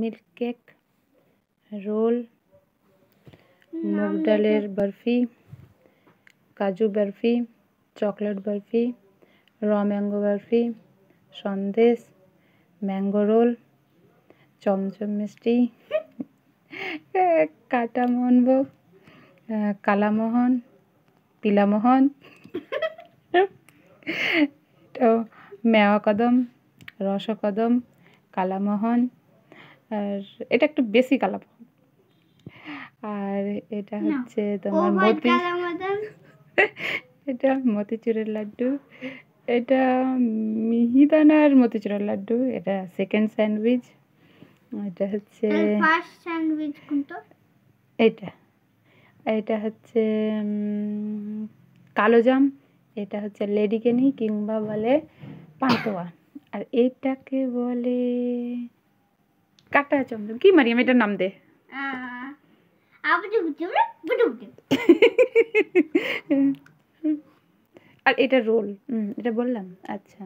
Milk cake, role, মুগ ডালের বরফি, কাজু বরফি, চকলেট বরফি, র mango barfi, sandesh, mango roll, chamcham মিষ্টি, কাটা মোহনভোগ, কালামোহন, পিলামোহন, তো মেওয়া কদম, রসকদম, কালামোহন, আর এটা একটু বেশি কালামোহন। আর এটা হচ্ছে তোমার এটা মতিচুরের লাড্ডু, এটা মিহিদানার মতিচুরের লাড্ডু, এটা সেকেন্ড স্যান্ডউইচ, এটা হচ্ছে ফার্স্ট স্যান্ডউইচ কোনটা? এটা এটা হচ্ছে কালোজাম, এটা হচ্ছে লেডিকেনি কিংবা বলে পান্তুয়া, আর এইটাকে বলে কাটা চমচম। কি মারিয়াম এটার নাম দে। আর এটা রোল, এটা বললাম। আচ্ছা।